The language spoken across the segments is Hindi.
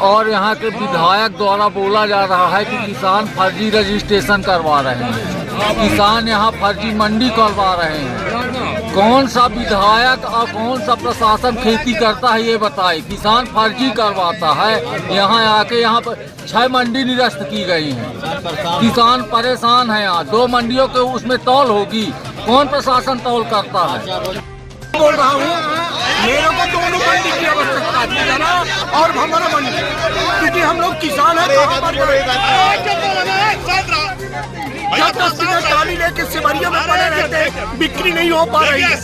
और यहाँ के विधायक द्वारा बोला जा रहा है कि किसान फर्जी रजिस्ट्रेशन करवा रहे हैं, किसान यहाँ फर्जी मंडी करवा रहे हैं। कौन सा विधायक और कौन सा प्रशासन खेती करता है ये बताए। किसान फर्जी करवाता है। यहाँ आके यहाँ पर 6 मंडी निरस्त की गई हैं। किसान परेशान है। यहाँ 2 मंडियों के उसमें तौल होगी, कौन प्रशासन तौल करता है। बोल रहा हूँ, मेरे को दोनों मंडी की आवश्यकता है ना, और हमारा मंडी, क्योंकि हम लोग किसान हैं। ताली लेके सिमरिया में पड़े रहते हैं, बिक्री नहीं हो पा रही है।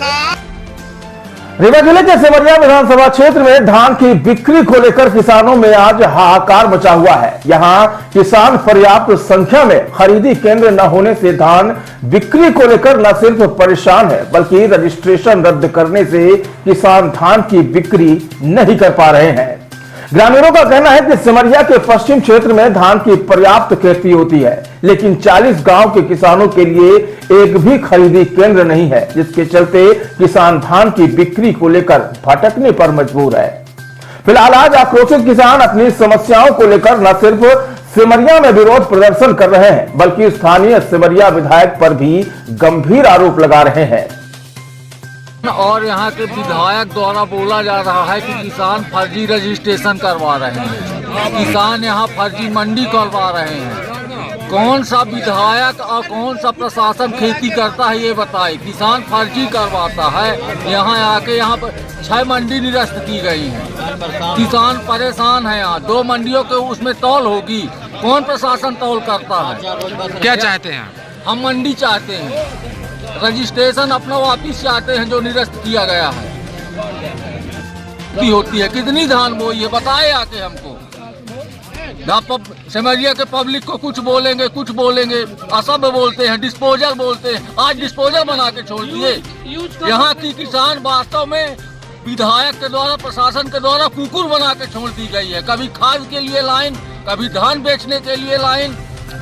रीवा जिले के सिमरिया विधानसभा क्षेत्र में धान की बिक्री को लेकर किसानों में आज हाहाकार मचा हुआ है। यहां किसान पर्याप्त संख्या में खरीदी केंद्र न होने से धान बिक्री को लेकर न सिर्फ परेशान है, बल्कि रजिस्ट्रेशन रद्द करने से किसान धान की बिक्री नहीं कर पा रहे हैं। ग्रामीणों का कहना है कि सिमरिया के पश्चिम क्षेत्र में धान की पर्याप्त खेती होती है, लेकिन 40 गांव के किसानों के लिए एक भी खरीदी केंद्र नहीं है, जिसके चलते किसान धान की बिक्री को लेकर भटकने पर मजबूर है। फिलहाल आज आक्रोशित किसान अपनी समस्याओं को लेकर न सिर्फ सिमरिया में विरोध प्रदर्शन कर रहे हैं, बल्कि स्थानीय सिमरिया विधायक पर भी गंभीर आरोप लगा रहे हैं। और यहाँ के विधायक द्वारा बोला जा रहा है कि किसान फर्जी रजिस्ट्रेशन करवा रहे हैं, किसान यहाँ फर्जी मंडी करवा रहे हैं। कौन सा विधायक और कौन सा प्रशासन खेती करता है ये बताए। किसान फर्जी करवाता है। यहाँ आके यहाँ पर 6 मंडी निरस्त की गई हैं। किसान परेशान है। यहाँ 2 मंडियों के उसमें तौल होगी, कौन प्रशासन तौल करता है। क्या चाहते हैं? हम मंडी चाहते हैं, रजिस्ट्रेशन अपना वापिस चाहते हैं जो निरस्त किया गया है। होती है कितनी धान बोई है बताए आके हमको। सिमरिया के पब्लिक को कुछ बोलेंगे, असभ बोलते हैं, डिस्पोजल बोलते हैं। आज डिस्पोजल बना के छोड़ दिए। यहाँ की किसान वास्तव में विधायक के द्वारा, प्रशासन के द्वारा कुकुर बना के छोड़ दी गई है। कभी खाद के लिए लाइन, कभी धान बेचने के लिए लाइन,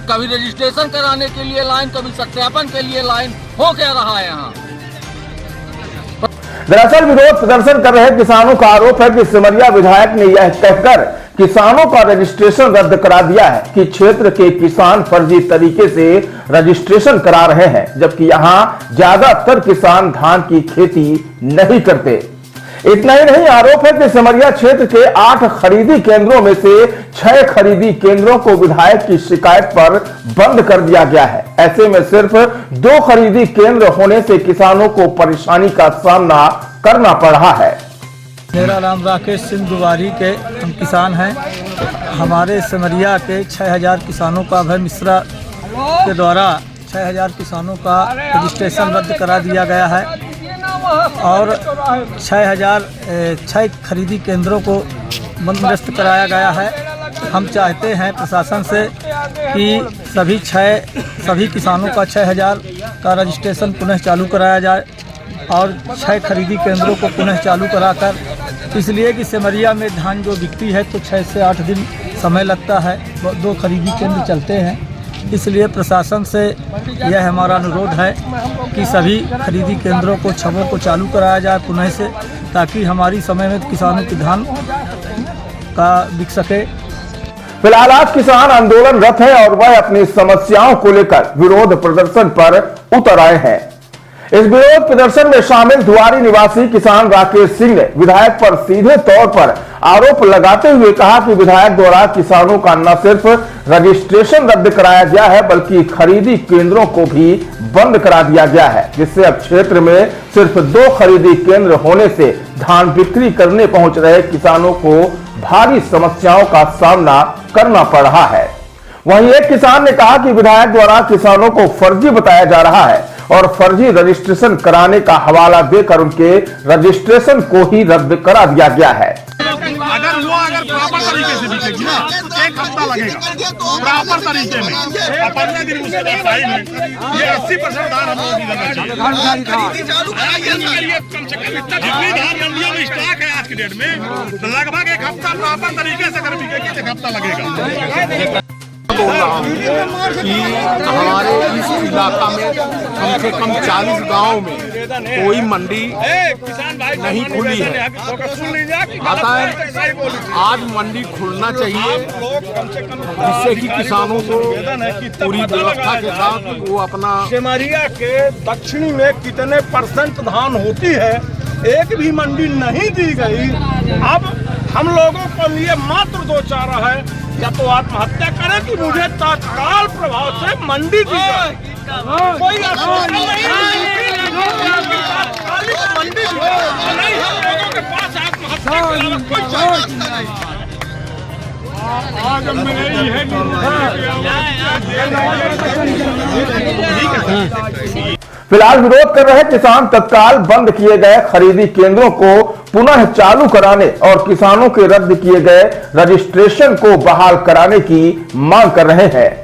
कभी रजिस्ट्रेशन कराने के लिए लाइन, कभी सत्यापन के लिए लाइन। हो क्या रहा है यहाँ। दरअसल विरोध प्रदर्शन कर रहे किसानों का आरोप है कि सिमरिया विधायक ने यह कहकर किसानों का रजिस्ट्रेशन रद्द करा दिया है कि क्षेत्र के किसान फर्जी तरीके से रजिस्ट्रेशन करा रहे हैं, जबकि यहां ज्यादातर किसान धान की खेती नहीं करते। इतना ही नहीं, आरोप है कि सिमरिया क्षेत्र के 8 खरीदी केंद्रों में से 6 खरीदी केंद्रों को विधायक की शिकायत पर बंद कर दिया गया है। ऐसे में सिर्फ 2 खरीदी केंद्र होने से किसानों को परेशानी का सामना करना पड़ रहा है। मेरा नाम राकेश सिंह दुवारी के हम किसान हैं। हमारे सिमरिया के 6000 किसानों का अभय मिश्रा के द्वारा 6000 किसानों का रजिस्ट्रेशन रद्द करा दिया गया है और 6 खरीदी केंद्रों को बंदोबस्त कराया गया है। हम चाहते हैं प्रशासन से कि सभी किसानों का 6000 का रजिस्ट्रेशन पुनः चालू कराया जाए और 6 खरीदी केंद्रों को पुनः चालू कराकर, इसलिए कि सिमरिया में धान जो बिकती है तो 6 से 8 दिन समय लगता है। 2 खरीदी केंद्र चलते हैं, इसलिए प्रशासन से यह हमारा अनुरोध है कि सभी खरीदी केंद्रों को 6 को चालू कराया जाए पुनः से, ताकि हमारी समय में किसानों की धान का बिक सके। फिलहाल आज किसान आंदोलनरत है और वह अपनी समस्याओं को लेकर विरोध प्रदर्शन पर उतर आए हैं। इस विरोध प्रदर्शन में शामिल धुआरी निवासी किसान राकेश सिंह ने विधायक पर सीधे तौर पर आरोप लगाते हुए कहा कि विधायक द्वारा किसानों का न सिर्फ रजिस्ट्रेशन रद्द कराया गया है, बल्कि खरीदी केंद्रों को भी बंद करा दिया गया है, जिससे अब क्षेत्र में सिर्फ 2 खरीदी केंद्र होने से धान बिक्री करने पहुंच रहे किसानों को भारी समस्याओं का सामना करना पड़ रहा है। वहीं एक किसान ने कहा कि विधायक द्वारा किसानों को फर्जी बताया जा रहा है और फर्जी रजिस्ट्रेशन कराने का हवाला देकर उनके रजिस्ट्रेशन को ही रद्द करा दिया गया है। अगर प्रॉपर तरीके से बिकेगी ना, 1 हफ्ता लगेगा प्रॉपर तरीके में। 15 दिन उसके बाद टाइम है। ये 80% धान हम लोग देना चाहिए। कम से कम इतना जितनी धान मंडियों में स्टॉक है आज की डेट में, तो लगभग 1 हफ्ता प्रॉपर तरीके से अगर बिकेगी तो 1 हफ्ता लगेगा। बोल रहा हूँ कि हमारे इस इलाका में कम से कम 40 गांव में कोई मंडी नहीं खुली है। अतः आज मंडी खुलना चाहिए, जिससे कि किसानों को पूरी व्यवस्था के साथ वो अपना। सिमरिया के दक्षिणी में कितने % धान होती है, एक भी मंडी नहीं दी गई। अब हम लोगों को लिए मात्र 2 चारा है, या तो आत्महत्या करें कि मुझे तत्काल प्रभाव से मंडी दी जाए। कोई मंडी नहीं, हम लोगों के पास आत्महत्या के अलावा कोई चारा नहीं। आज मेरी है फिलहाल विरोध कर रहे किसान तत्काल बंद किए गए खरीदी केंद्रों को पुनः चालू कराने और किसानों के रद्द किए गए रजिस्ट्रेशन को बहाल कराने की मांग कर रहे हैं।